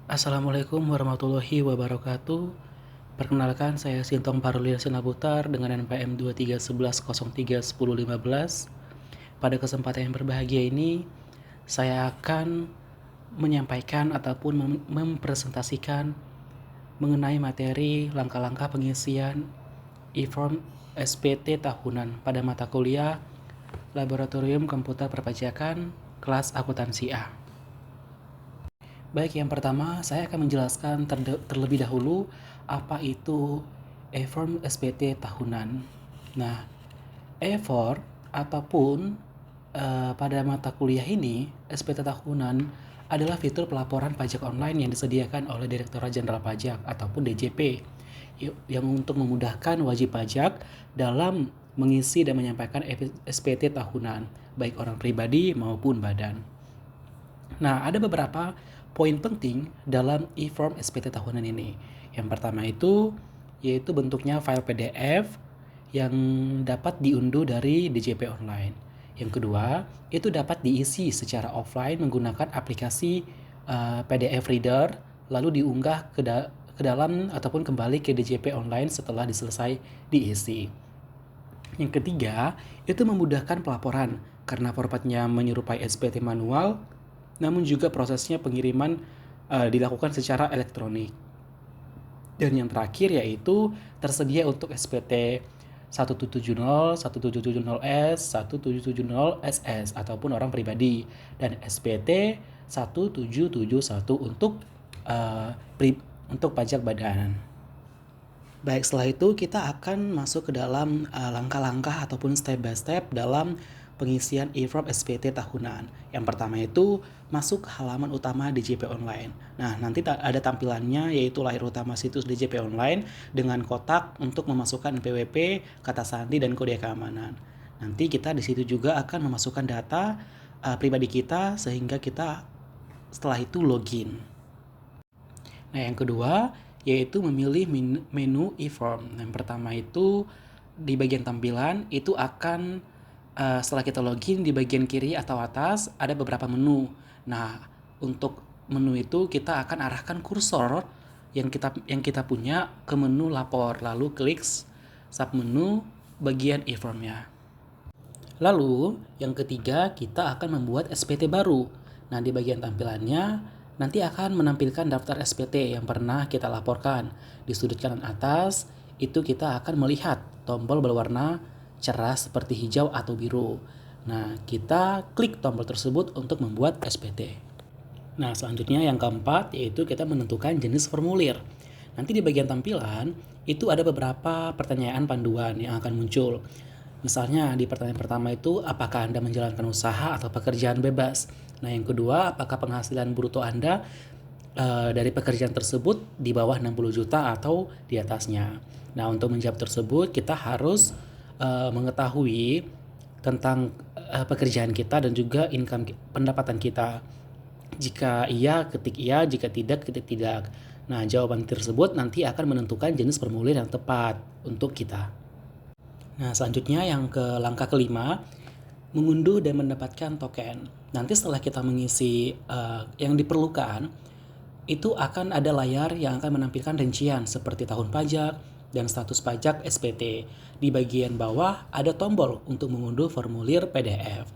Assalamualaikum warahmatullahi wabarakatuh. Perkenalkan, saya Sintong Parulya Sinaputar dengan NPM 2311031015. Pada kesempatan yang berbahagia ini, saya akan menyampaikan ataupun mempresentasikan mengenai materi langkah-langkah pengisian e-form SPT tahunan pada mata kuliah Laboratorium Komputer Perpajakan kelas akuntansi A. Baik, yang pertama saya akan menjelaskan terlebih dahulu apa itu e-form SPT tahunan. Nah, e-form ataupun pada mata kuliah ini SPT tahunan adalah fitur pelaporan pajak online yang disediakan oleh Direktorat Jenderal Pajak ataupun DJP yang untuk memudahkan wajib pajak dalam mengisi dan menyampaikan SPT tahunan, baik orang pribadi maupun badan. Nah, ada beberapa poin penting dalam e-form SPT tahunan ini. Yang pertama itu yaitu bentuknya file PDF yang dapat diunduh dari DJP online. Yang kedua, itu dapat diisi secara offline menggunakan aplikasi PDF Reader lalu diunggah ke dalam ataupun kembali ke DJP online setelah selesai diisi. Yang ketiga, itu memudahkan pelaporan karena formatnya menyerupai SPT manual, namun juga prosesnya pengiriman dilakukan secara elektronik. Dan yang terakhir yaitu tersedia untuk SPT 1770, 1770S, 1770SS ataupun orang pribadi, dan SPT 1771 untuk pajak badan. Baik, setelah itu kita akan masuk ke dalam langkah-langkah ataupun step by step dalam pengisian e-form SPT tahunan. Yang pertama itu masuk ke halaman utama DJP Online. Nah, nanti ada tampilannya yaitu layar utama situs DJP Online dengan kotak untuk memasukkan NPWP, kata sandi, dan kode keamanan. Nanti kita di situ juga akan memasukkan data pribadi kita sehingga kita setelah itu login. Nah, yang kedua yaitu memilih menu e-form. Yang pertama itu di bagian tampilan itu akan setelah kita login di bagian kiri atau atas ada beberapa menu. Nah, untuk menu itu kita akan arahkan kursor yang kita punya ke menu lapor, lalu klik submenu bagian e-formnya. Lalu, yang ketiga, kita akan membuat SPT baru. Nah, di bagian tampilannya, nanti akan menampilkan daftar SPT yang pernah kita laporkan. Di sudut kanan atas, itu kita akan melihat tombol berwarna cerah seperti hijau atau biru. Nah, kita klik tombol tersebut untuk membuat SPT. Nah, selanjutnya yang keempat, yaitu kita menentukan jenis formulir. Nanti di bagian tampilan, itu ada beberapa pertanyaan panduan yang akan muncul. Misalnya di pertanyaan pertama itu apakah Anda menjalankan usaha atau pekerjaan bebas. Nah, yang kedua, apakah penghasilan bruto Anda dari pekerjaan tersebut di bawah 60 juta atau di atasnya. Nah, untuk menjawab tersebut kita harus mengetahui tentang pekerjaan kita dan juga income pendapatan kita. Jika iya, ketik iya, jika tidak, ketik tidak. Nah, jawaban tersebut nanti akan menentukan jenis formulir yang tepat untuk kita. Nah, selanjutnya yang ke langkah kelima, mengunduh dan mendapatkan token. Nanti setelah kita mengisi yang diperlukan, itu akan ada layar yang akan menampilkan rincian seperti tahun pajak dan status pajak SPT. Di bagian bawah ada tombol untuk mengunduh formulir PDF.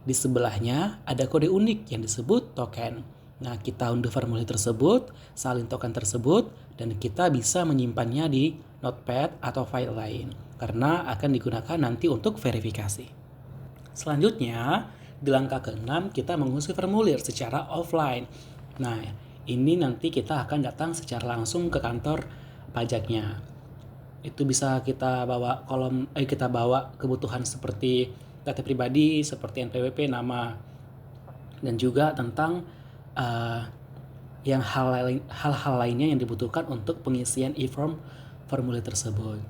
Di sebelahnya ada kode unik yang disebut token. Nah, kita unduh formulir tersebut, salin token tersebut, dan kita bisa menyimpannya di notepad atau file lain karena akan digunakan nanti untuk verifikasi. Selanjutnya, di langkah ke-6 kita mengisi formulir secara offline. Nah, ini nanti kita akan datang secara langsung ke kantor pajaknya. Itu bisa kita bawa kita bawa kebutuhan seperti data pribadi, seperti NPWP, nama, dan juga tentang yang hal-hal lainnya yang dibutuhkan untuk pengisian e-form formulir tersebut.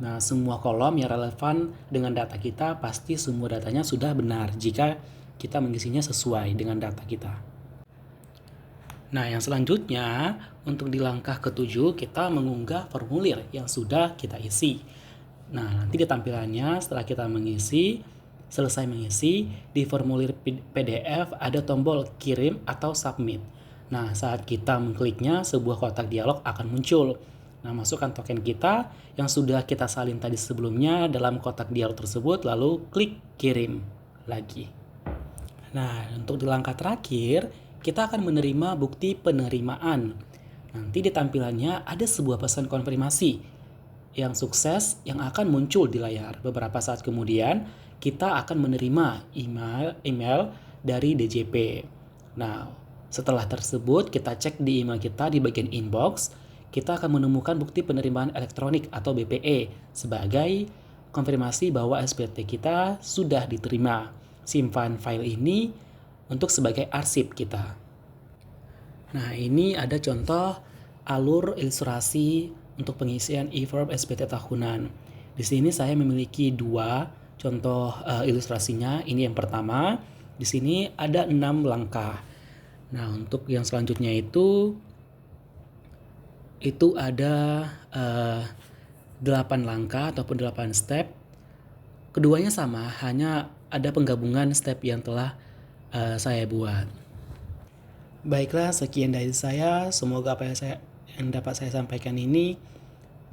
Nah, semua kolom yang relevan dengan data kita pasti semua datanya sudah benar jika kita mengisinya sesuai dengan data kita. Nah, yang selanjutnya untuk di langkah ke-7 kita mengunggah formulir yang sudah kita isi. Nah, nanti di tampilannya setelah kita selesai mengisi, di formulir PDF ada tombol kirim atau submit. Nah, saat kita mengkliknya, sebuah kotak dialog akan muncul. Nah, masukkan token kita yang sudah kita salin tadi sebelumnya dalam kotak dialog tersebut, lalu klik kirim lagi. Nah, untuk di langkah terakhir, kita akan menerima bukti penerimaan. Nanti di tampilannya ada sebuah pesan konfirmasi yang sukses yang akan muncul di layar. Beberapa saat kemudian, kita akan menerima email dari DJP. Nah, setelah tersebut, kita cek di email kita di bagian inbox, kita akan menemukan bukti penerimaan elektronik atau BPE sebagai konfirmasi bahwa SPT kita sudah diterima. Simpan file ini untuk sebagai arsip kita. Nah, ini ada contoh alur ilustrasi untuk pengisian e-form SPT tahunan. Di sini saya memiliki dua contoh ilustrasinya. Ini yang pertama. Di sini ada 6 langkah. Nah, untuk yang selanjutnya itu ada 8 langkah ataupun 8 step. Keduanya sama, hanya ada penggabungan step yang telah saya buat. Baiklah, sekian dari saya. Semoga apa yang dapat saya sampaikan ini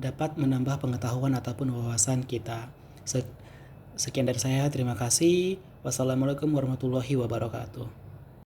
dapat menambah pengetahuan ataupun wawasan kita. Sekian dari saya, terima kasih. Wassalamualaikum warahmatullahi wabarakatuh.